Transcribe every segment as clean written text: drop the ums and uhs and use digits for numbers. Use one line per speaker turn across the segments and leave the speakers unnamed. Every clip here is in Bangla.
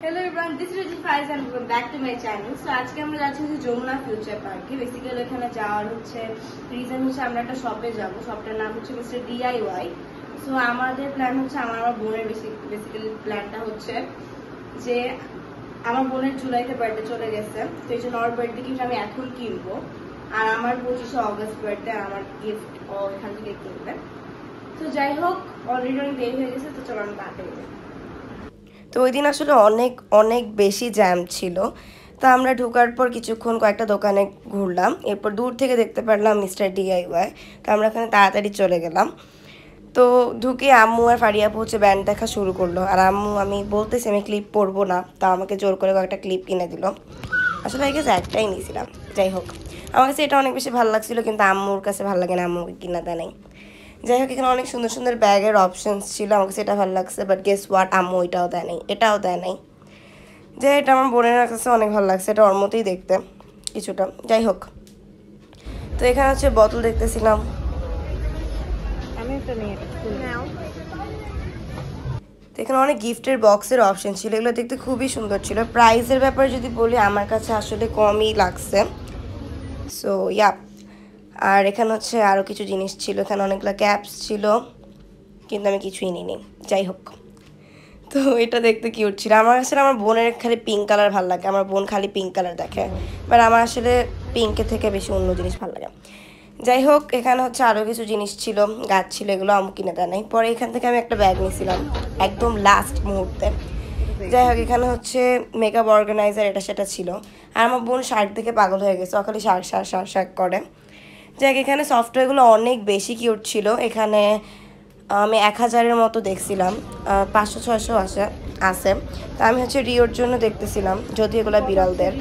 Hello everyone, this is Rajit Faiz and welcome back to my channel. So আজকে আমরা যাচ্ছি যমুনা ফিউচার পার্কে। বেসিক্যালি এখানে যাওয়ার রিজন হচ্ছে আমরা একটা শপে যাব। শপটার নাম হচ্ছে মিস্টার DIY। সো আমাদের প্ল্যান হচ্ছে আমার বোনের বেসিক্যালি প্ল্যানটা হচ্ছে যে আমার বোনের জুলাইতে বার্থডে চলে গেছে, তো এই জন্য ওর বার্থডে গিফট আমি এখন কিনবো, আর আমার 25 অগস্ট বার্থডে আমার গিফট ও এখান থেকে কিনবে। তো যাই হোক, অলরেডি অনেক দেরি হয়ে গেছে, তো চলো আমি তাড়াতাড়ি যাই।
তো ওই দিন আসলে অনেক বেশি জ্যাম ছিল। তো আমরা ঢোকার পর কিছুক্ষণ কয়েকটা দোকানে ঘুরলাম, এরপর দূর থেকে দেখতে পারলাম মিস্টার DIY। তো আমরা ওখানে তাড়াতাড়ি চলে গেলাম। তো ঢুকে আম্মু আর ফারিয়া পৌঁছে ব্যান্ড দেখা শুরু করলো, আর আমি বলতেছি আমি ক্লিপ পরবো না, তা আমাকে জোর করে কয়েকটা ক্লিপ কিনে দিল। আসলে এই কাছে একটাই নিয়েছিলাম। যাই হোক, আমার কাছে এটা অনেক বেশি ভালো লাগছিলো, কিন্তু আম্মুর কাছে ভালো লাগে না, আম্মুকে কিনা দেয় নাই। যাই হোক, এখানে অনেক সুন্দর সুন্দর ব্যাগের অপশনস ছিল, আমাকে সেটা ভালো লাগছে। বাট গেস হোয়াট, আম্মু এটাও দেয় নাই, এটাও দেয় নাই। যে এটা আমার বোনের কাছে অনেক ভালো লাগছে, এটা ওর মতোই দেখতে কিছুটা। যাই হোক, তো এখানে হচ্ছে বোতল দেখতেছিলাম। তো এখানে অনেক গিফটের বক্সের অপশন ছিল, এগুলো দেখতে খুবই সুন্দর ছিল। প্রাইসের ব্যাপারে যদি বলি, আমার কাছে আসলে কমই লাগছে। সো ইয়া, আর এখানে হচ্ছে আরও কিছু জিনিস ছিল, এখানে অনেকগুলো ক্যাপস ছিল, কিন্তু আমি কিছুই নিইনি। যাই হোক, তো এটা দেখতে কিউট ছিল। আমার আসলে আমার বোনের খালি পিঙ্ক কালার ভালো লাগে, আমার বোন খালি পিঙ্ক কালার দেখে, বাট আমার আসলে পিঙ্কের থেকে বেশি অন্য জিনিস ভালো লাগে। যাই হোক, এখানে হচ্ছে আরও কিছু জিনিস ছিল, গাছ ছিল, এগুলো আমি কিনে দেয় নাই। পরে এখান থেকে আমি একটা ব্যাগ নিয়েছিলাম একদম লাস্ট মুহূর্তে। যাই হোক, এখানে হচ্ছে মেকআপ অর্গানাইজার এটা সেটা ছিল, আর আমার বোন শার্ট দেখে পাগল হয়ে গেছে, খালি শার্ট করে। যাই হোক, এখানে সফটওয়্যারগুলো অনেক বেশি কিউট ছিল। এখানে আমি 1000-এর মতো দেখছিলাম, 500-600 আছে। তা আমি হচ্ছে রিওর জন্য দেখতেছিলাম, যদি এগুলো বিড়ালদের,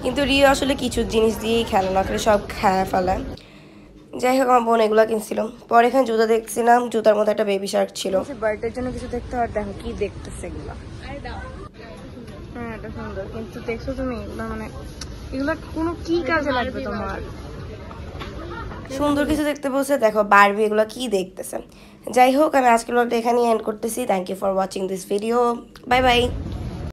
কিন্তু রিও আসলে কিছু জিনিস দিয়েই খেলে না, করে সব খেয়ে ফেলে। যাই হোক, আমার বোন এগুলো কিনছিল। পরে এখানে জুতা দেখছিলাম, জুতার মধ্যে একটা বেবি শার্ট ছিল। বার্থডের জন্য কিছু দেখতে, আর দেখো কি দেখতেছে এগুলো। হ্যাঁ, এটা সুন্দর, কিন্তু দেখছো তুমি এগুলো, মানে এগুলো কোনো কি কাজে লাগবে তোমার? সুন্দর কিছু দেখতে বলছে, দেখো বারবি, এগুলো কি দেখতেছে। যাই হোক, আমি আজকের ব্লগটা এখানেই এন্ড করতেছি। Thank you for watching this video. Bye by.